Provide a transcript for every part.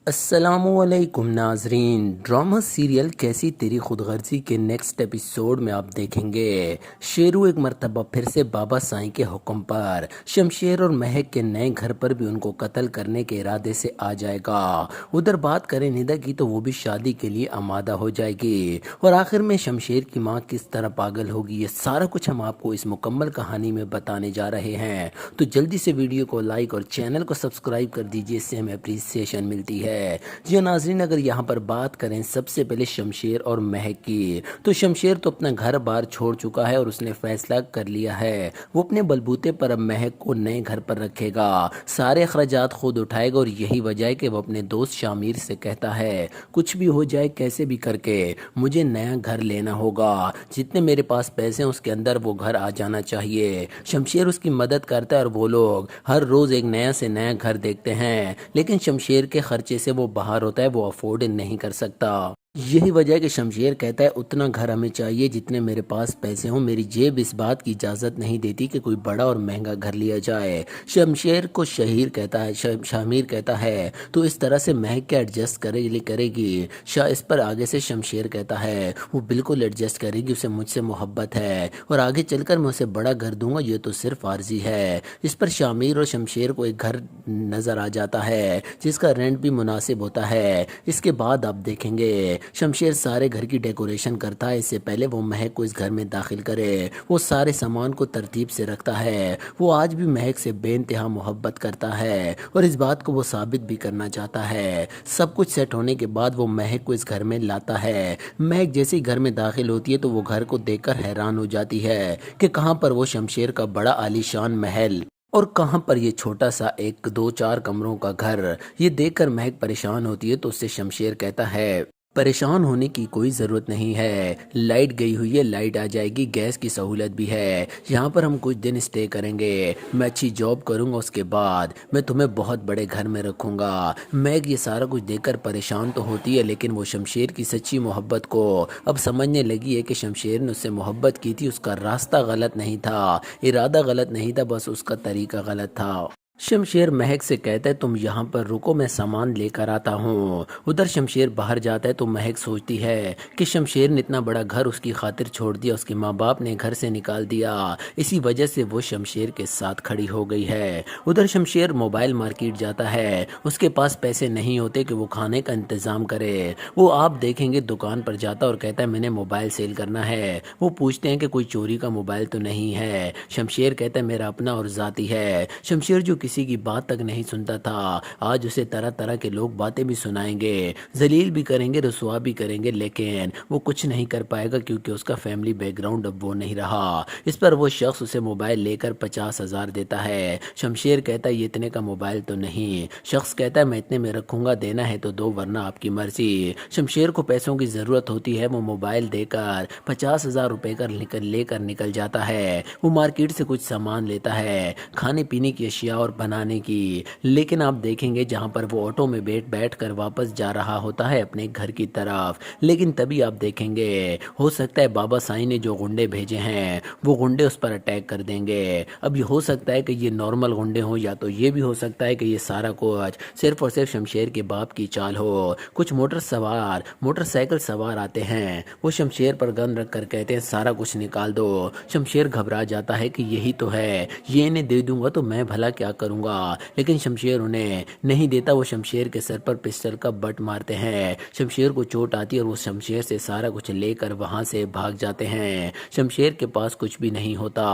السلام علیکم ناظرین، ڈرامہ سیریل کیسی تیری خود غرضی کے نیکسٹ ایپیسوڈ میں آپ دیکھیں گے شیرو ایک مرتبہ پھر سے بابا سائیں کے حکم پر شمشیر اور مہک کے نئے گھر پر بھی ان کو قتل کرنے کے ارادے سے آ جائے گا۔ ادھر بات کریں ندا کی تو وہ بھی شادی کے لیے آمادہ ہو جائے گی، اور آخر میں شمشیر کی ماں کس طرح پاگل ہوگی، یہ سارا کچھ ہم آپ کو اس مکمل کہانی میں بتانے جا رہے ہیں۔ تو جلدی سے ویڈیو کو لائک اور چینل کو سبسکرائب کر دیجیے، اس سے ہمیں اپریسیشن ملتی ہے۔ جی ناظرین، اگر یہاں پر بات کریں سب سے پہلے شمشیر اور مہک کی، تو شمشیر تو اپنا گھر بار چھوڑ چکا ہے اور اس نے فیصلہ کر لیا ہے وہ اپنے بلبوتے پر اب مہک کو نئے گھر پر رکھے گا، سارے اخراجات خود اٹھائے گا، اور یہی وجہ ہے کہ وہ اپنے دوست شامیر سے کہتا ہے کچھ بھی ہو جائے کیسے بھی کر کے مجھے نیا گھر لینا ہوگا، جتنے میرے پاس پیسے ہیں اس کے اندر وہ گھر آ جانا چاہیے۔ شمشیر اس کی مدد کرتا ہے اور وہ لوگ ہر روز ایک نیا سے نیا گھر دیکھتے ہیں، لیکن شمشیر کے خرچے سے وہ باہر ہوتا ہے، وہ افورڈ نہیں کر سکتا۔ یہی وجہ ہے کہ شمشیر کہتا ہے اتنا گھر ہمیں چاہیے جتنے میرے پاس پیسے ہوں، میری جیب اس بات کی اجازت نہیں دیتی کہ کوئی بڑا اور مہنگا گھر لیا جائے۔ شمشیر کو شامیر کہتا ہے تو اس طرح سے مہک کے ایڈجسٹ کرے گی۔ اس پر آگے سے شمشیر کہتا ہے وہ بالکل ایڈجسٹ کرے گی، اسے مجھ سے محبت ہے اور آگے چل کر میں اسے بڑا گھر دوں گا، یہ تو صرف عارضی ہے۔ اس پر شامیر اور شمشیر کو ایک گھر نظر آ جاتا ہے جس کا رینٹ بھی مناسب ہوتا ہے۔ اس کے بعد آپ دیکھیں گے شمشیر سارے گھر کی ڈیکوریشن کرتا ہے، اس سے پہلے وہ مہک کو اس گھر میں داخل کرے، وہ سارے سامان کو ترتیب سے رکھتا ہے۔ وہ آج بھی مہک سے بے انتہا محبت کرتا ہے اور اس بات کو وہ ثابت بھی کرنا چاہتا ہے۔ سب کچھ سیٹ ہونے کے بعد وہ مہک کو اس گھر میں لاتا ہے۔ مہک جیسے ہی گھر میں داخل ہوتی ہے تو وہ گھر کو دیکھ کر حیران ہو جاتی ہے کہ کہاں پر وہ شمشیر کا بڑا عالی شان محل اور کہاں پر یہ چھوٹا سا ایک 2-4 کمروں کا گھر۔ یہ دیکھ کر مہک پریشان ہوتی ہے تو اس سے شمشیر کہتا ہے پریشان ہونے کی کوئی ضرورت نہیں ہے، لائٹ گئی ہوئی ہے، لائٹ آ جائے گی، گیس کی سہولت بھی ہے، یہاں پر ہم کچھ دن اسٹے کریں گے، میں اچھی جاب کروں گا، اس کے بعد میں تمہیں بہت بڑے گھر میں رکھوں گا۔ میگ یہ سارا کچھ دیکھ کر پریشان تو ہوتی ہے، لیکن وہ شمشیر کی سچی محبت کو اب سمجھنے لگی ہے کہ شمشیر نے اس سے محبت کی تھی، اس کا راستہ غلط نہیں تھا، ارادہ غلط نہیں تھا، بس اس کا طریقہ غلط تھا۔ شمشیر مہک سے کہتا ہے تم یہاں پر رکو، میں سامان لے کر آتا ہوں۔ ادھر شمشیر باہر جاتا ہے تو مہک سوچتی ہے کہ شمشیر نے اتنا بڑا گھر اس کی خاطر چھوڑ دیا، اس کے ماں باپ نے گھر سے نکال دیا، اسی وجہ سے وہ شمشیر کے ساتھ کھڑی ہو گئی ہے۔ ادھر شمشیر موبائل مارکیٹ جاتا ہے، اس کے پاس پیسے نہیں ہوتے کہ وہ کھانے کا انتظام کرے۔ وہ آپ دیکھیں گے دکان پر جاتا اور کہتا ہے میں نے موبائل سیل کرنا ہے۔ وہ پوچھتے ہیں کہ کوئی چوری کا موبائل تو نہیں ہے؟ شمشیر کہتا ہے میرا اپنا اور ذاتی ہے۔ شمشیر جو کسی کی بات تک نہیں سنتا تھا، آج اسے طرح طرح کے لوگ باتیں بھی سنائیں گے، ذلیل بھی کریں گے، رسوا بھی کریں گے، لیکن وہ کچھ نہیں کر پائے گا کیونکہ اس کا فیملی بیک گراؤنڈ اب وہ نہیں رہا۔ اس پر وہ شخص اسے موبائل لے کر 50,000 دیتا ہے۔ شمشیر کہتا ہے یہ اتنے کا موبائل تو نہیں۔ شخص کہتا ہے میں اتنے میں رکھوں گا، دینا ہے تو دو ورنہ آپ کی مرضی۔ شمشیر کو پیسوں کی ضرورت ہوتی ہے، وہ موبائل دے کر 50,000 روپے لے کر نکل جاتا ہے۔ وہ مارکیٹ سے کچھ سامان لیتا ہے، کھانے پینے کی اشیاء اور بنانے کی، لیکن آپ دیکھیں گے جہاں پر وہ آٹو میں بیٹھ کر واپس جا رہا ہوتا ہے اپنے گھر کی طرف، لیکن تبھی آپ دیکھیں گے ہو سکتا ہے بابا سائیں نے جو غنڈے بھیجے ہیں وہ غنڈے اس پر اٹیک کر دیں گے۔ اب یہ ہو سکتا ہے کہ یہ نارمل غنڈے ہوں، یا تو یہ بھی ہو سکتا ہے کہ یہ سارا کچھ صرف اور صرف شمشیر کے باپ کی چال ہو۔ کچھ موٹر سائیکل سوار آتے ہیں، وہ شمشیر پر گن رکھ کر کہتے ہیں سارا کچھ نکال دو۔ شمشیر گھبرا جاتا ہے کہ یہی تو ہے، یہ انہیں دے دوں گا تو میں بھلا کیا کروں گا، لیکن شمشیر انہیں نہیں دیتا۔ وہ شمشیر کے سر پر پسٹل کا بٹ مارتے ہیں، شمشیر کو چوٹ آتی ہے اور وہ شمشیر سے سارا کچھ لے کر وہاں سے بھاگ جاتے ہیں۔ شمشیر کے پاس کچھ بھی نہیں ہوتا۔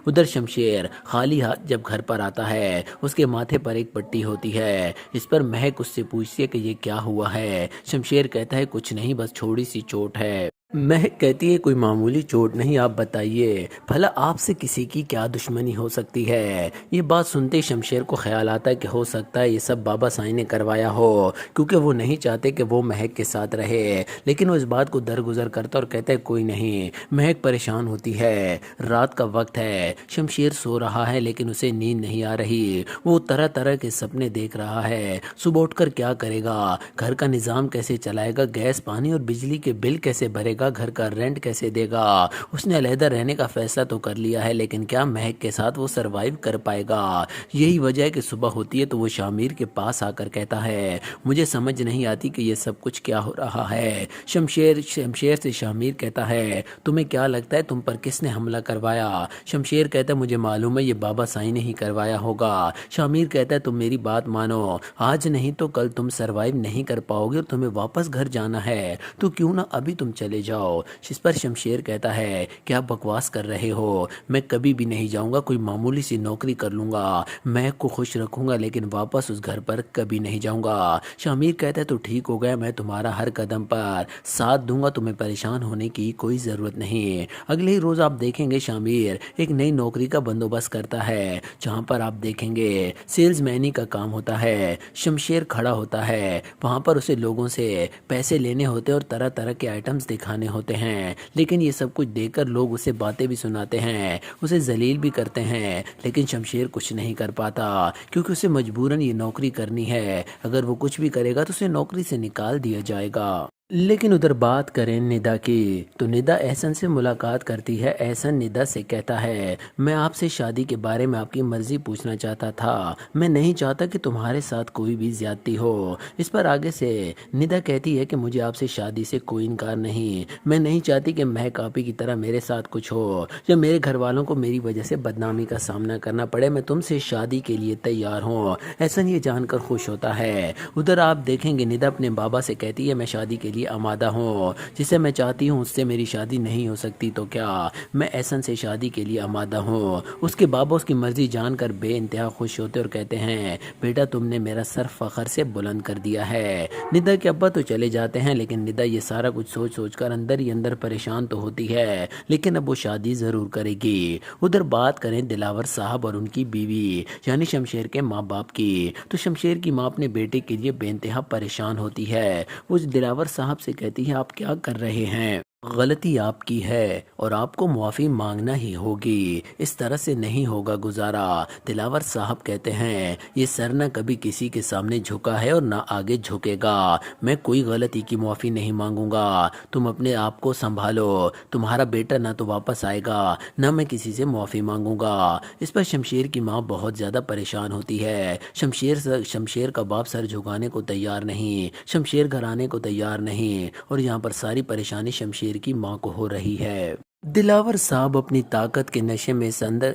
ادھر شمشیر خالی ہاتھ جب گھر پر آتا ہے، اس کے ماتھے پر ایک پٹی ہوتی ہے، اس پر مہک اس سے پوچھتی ہے کہ یہ کیا ہوا ہے۔ شمشیر کہتا ہے کچھ نہیں، بس تھوڑی سی چوٹ ہے۔ مہک کہتی ہے کوئی معمولی چوٹ نہیں، آپ بتائیے بھلا آپ سے کسی کی کیا دشمنی ہو سکتی ہے؟ یہ بات سنتے شمشیر کو خیال آتا ہے کہ ہو سکتا ہے یہ سب بابا سائیں نے کروایا ہو، کیونکہ وہ نہیں چاہتے کہ وہ مہک کے ساتھ رہے، لیکن وہ اس بات کو درگزر کرتا اور کہتا ہے کوئی نہیں۔ مہک پریشان ہوتی ہے، رات کا وقت ہے، شمشیر سو رہا ہے لیکن اسے نیند نہیں آ رہی، وہ طرح طرح کے سپنے دیکھ رہا ہے، صبح اٹھ کر کیا کرے گا، گھر کا نظام کیسے چلائے گا، گیس پانی اور بجلی کے بل کیسے بھرے گا, گھر کا رینٹ کیسے دے گا. اس نے علیحدہ رہنے کا فیصلہ تو کر لیا ہے, لیکن کیا مہک کے ساتھ وہ سروائیو کر پائے گا. یہی وجہ ہے کہ صبح ہوتی ہے تو وہ شامیر کے پاس آ کر کہتا ہے, مجھے سمجھ نہیں آتی کہ یہ سب کچھ کیا ہو رہا ہے. شمشیر سے شامیر کہتا ہے, تمہیں کیا لگتا ہے تم پر کس نے حملہ کروایا. شمشیر کہتا ہے, مجھے معلوم ہے یہ بابا سائی نے ہی کروایا ہوگا. شامیر کہتا ہے, تم میری بات مانو, آج نہیں تو کل تم سروائیو نہیں کر پاؤ گے اور تمہیں واپس گھر جانا ہے, تو کیوں نہ ابھی تم چلے جاؤ. اس پر شمشیر کہتا ہے, کیا بکواس کر رہے ہو, میں کبھی بھی نہیں جاؤں گا. کوئی معمولی سی نوکری کر لوں گا, مہک کو خوش رکھوں گا, لیکن واپس اس گھر پر کبھی نہیں جاؤں گا. شامیر کہتا ہے, تو ٹھیک ہو گیا, میں تمہارا ہر قدم پر ساتھ دوں گا, تمہیں پریشان ہونے کی کوئی ضرورت نہیں. اگلے ہی روز آپ دیکھیں گے شامیر ایک نئی نوکری کا بندوبست کرتا ہے, جہاں پر آپ دیکھیں گے سیلز مینی کا کام ہوتا ہے. شمشیر کھڑا ہوتا ہے, وہاں پر اسے لوگوں سے پیسے لینے ہوتے اور طرح طرح کے آئٹمز دکھانے ہوتے ہیں, لیکن یہ سب کچھ دیکھ کر لوگ اسے باتیں بھی سناتے ہیں, اسے ذلیل بھی کرتے ہیں, لیکن شمشیر کچھ نہیں کر پاتا کیونکہ اسے مجبوراً یہ نوکری کرنی ہے. اگر وہ کچھ بھی کرے گا تو اسے نوکری سے نکال دیا جائے گا. لیکن ادھر بات کریں ندا کی, تو ندا احسن سے ملاقات کرتی ہے. احسن ندا سے کہتا ہے, میں آپ سے شادی کے بارے میں آپ کی مرضی پوچھنا چاہتا تھا, میں نہیں چاہتا کہ تمہارے ساتھ کوئی بھی زیادتی ہو. اس پر آگے سے ندا کہتی ہے کہ مجھے آپ سے شادی سے کوئی انکار نہیں, میں نہیں چاہتی کہ مہک آپی کی طرح میرے ساتھ کچھ ہو یا میرے گھر والوں کو میری وجہ سے بدنامی کا سامنا کرنا پڑے. میں تم سے شادی کے لیے تیار ہوں. احسن یہ جان کر خوش ہوتا ہے. ادھر آپ دیکھیں گے ندا اپنے بابا سے کہتی ہے, میں شادی کے لیے آمادہ ہوں, جسے میں چاہتی ہوں اس سے میری شادی نہیں ہو سکتی, تو کیا میں احسن سے شادی کے لیے آمادہ ہوں. اس کے بابا اس کی مرضی جان کر بے انتہا خوش ہوتے اور کہتے ہیں, بیٹا تم نے میرا سر فخر سے بلند کر دیا ہے. ندا کے ابا تو چلے جاتے ہیں, لیکن ندا یہ سارا کچھ سوچ سوچ کر اندر ہی اندر پریشان تو ہوتی ہے, لیکن اب وہ شادی ضرور کرے گی. ادھر بات کریں دلاور صاحب اور ان کی بیوی یعنی شمشیر کے ماں باپ کی, تو شمشیر کی ماں اپنے بیٹے کے لیے بے انتہا پریشان ہوتی ہے. وہ دلاور صاحب سے کہتی ہے, آپ کیا کر رہے ہیں, غلطی آپ کی ہے اور آپ کو معافی مانگنا ہی ہوگی, اس طرح سے نہیں ہوگا گزارا. دلاور صاحب کہتے ہیں, یہ سر نہ کبھی کسی کے سامنے جھکا ہے اور نہ آگے جھکے گا, میں کوئی غلطی کی معافی نہیں مانگوں گا. تم اپنے آپ کو سنبھالو, تمہارا بیٹا نہ تو واپس آئے گا نہ میں کسی سے معافی مانگوں گا. اس پر شمشیر کی ماں بہت زیادہ پریشان ہوتی ہے. شمشیر کا باپ سر جھکانے کو تیار نہیں, شمشیر گھر آنے کو تیار نہیں, اور یہاں پر ساری پریشانی شمشیر کی ماں کو ہو رہی ہے. دلاور صاحب اپنی طاقت کے نشے میں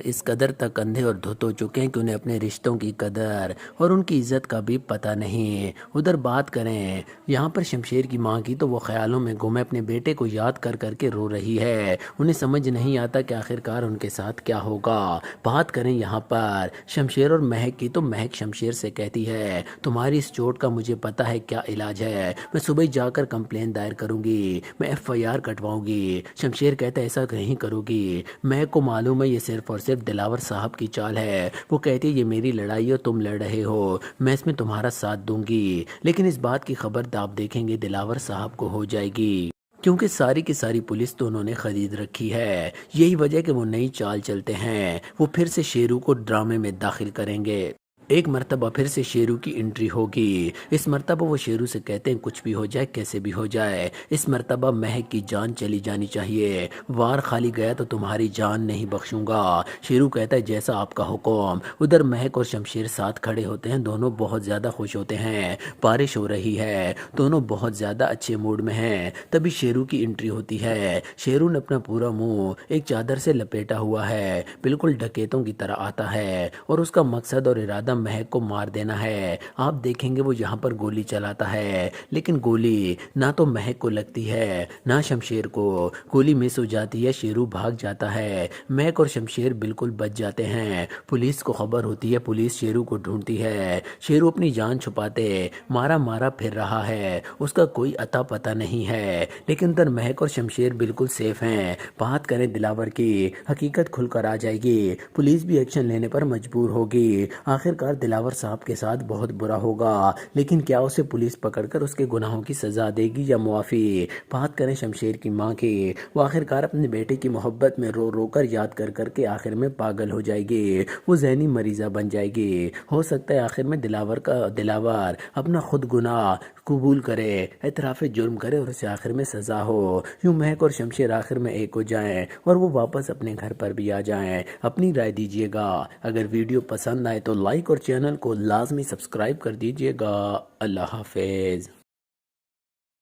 اس قدر تک اندھے اور دھت ہو چکے ہیں کہ انہیں اپنے رشتوں کی قدر اور ان کی عزت کا بھی پتہ نہیں. ادھر بات کریں یہاں پر شمشیر کی ماں کی, تو وہ خیالوں میں گم ہے, اپنے بیٹے کو یاد کر کر کے رو رہی ہے. انہیں سمجھ نہیں آتا کہ آخرکار ان کے ساتھ کیا ہوگا. بات کریں یہاں پر شمشیر اور مہک کی, تو مہک شمشیر سے کہتی ہے, تمہاری اس چوٹ کا مجھے پتہ ہے کیا علاج ہے, میں صبح جا کر کمپلین دائر کروں گی, میں FIR کٹواؤں گی. شمشیر کہتا ہے, ایسا نہیں کرو گی, میں کو معلوم ہے یہ صرف اور صرف دلاور صاحب کی چال ہے. وہ کہتی ہے, یہ میری لڑائی ہے, تم لڑ رہے ہو, میں اس میں تمہارا ساتھ دوں گی, لیکن اس بات کی خبر آپ دیکھیں گے دلاور صاحب کو ہو جائے گی, کیونکہ ساری کی ساری پولیس تو انہوں نے خرید رکھی ہے. یہی وجہ کہ وہ نئی چال چلتے ہیں, وہ پھر سے شیرو کو ڈرامے میں داخل کریں گے. ایک مرتبہ پھر سے شیرو کی انٹری ہوگی. اس مرتبہ وہ شیرو سے کہتے ہیں, کچھ بھی ہو جائے, کیسے بھی ہو جائے, اس مرتبہ مہک کی جان چلی جانی چاہیے, وار خالی گیا تو تمہاری جان نہیں بخشوں گا. شیرو کہتا ہے, جیسا آپ کا حکم. ادھر مہک اور شمشیر ساتھ کھڑے ہوتے ہیں, دونوں بہت زیادہ خوش ہوتے ہیں, بارش ہو رہی ہے, دونوں بہت زیادہ اچھے موڈ میں ہیں. تبھی شیرو کی انٹری ہوتی ہے. شیرو نے اپنا پورا منہ ایک چادر سے لپیٹا ہوا ہے, بالکل ڈکیتوں کی طرح آتا ہے, اور اس کا مقصد اور ارادہ مہک کو مار دینا ہے. آپ دیکھیں گے وہ یہاں پر گولی چلاتا ہے, لیکن گولی نہ تو مہک کو لگتی ہے نہ شمشیر کو. گولی مس ہو جاتی ہے, شیرو بھاگ جاتا ہے, مہک اور شمشیر بالکل بچ جاتے ہیں. پولیس کو خبر ہوتی ہے, پولیس شیرو کو ڈھونڈتی ہے. شیرو اپنی جان چھپاتے مارا پھر رہا ہے, اس کا کوئی اتا پتہ نہیں ہے, لیکن ادھر مہک اور شمشیر بالکل سیف ہیں. بات کریں دلاور کی, حقیقت کھل کر آ جائے گی, پولیس بھی ایکشن لینے پر مجبور ہوگی. آخرکار بار دلاور صاحب کے ساتھ بہت برا ہوگا، لیکن کیا اسے پولیس پکڑ کر اس کے گناہوں کی سزا دے گی یا معافی؟ بات کریں شمشیر کی ماں کی، وہ آخرکار اپنے بیٹے کی محبت میں رو رو کر یاد کر کر کے آخر میں پاگل ہو جائے گی، وہ ذہنی مریضہ بن جائے گی۔ ہو سکتا ہے آخر میں دلاور اپنا خود گناہ قبول کرے، اعتراف جرم کرے اور اسے آخر میں سزا ہو، یوں مہک اور شمشیر آخر میں ایک ہو جائیں اور وہ واپس اپنے گھر پر بھی آ جائیں۔ اپنی رائے دیجیے گا، اگر ویڈیو پسند آئے تو لائک اور چینل کو لازمی سبسکرائب کر دیجیے گا۔ اللہ حافظ۔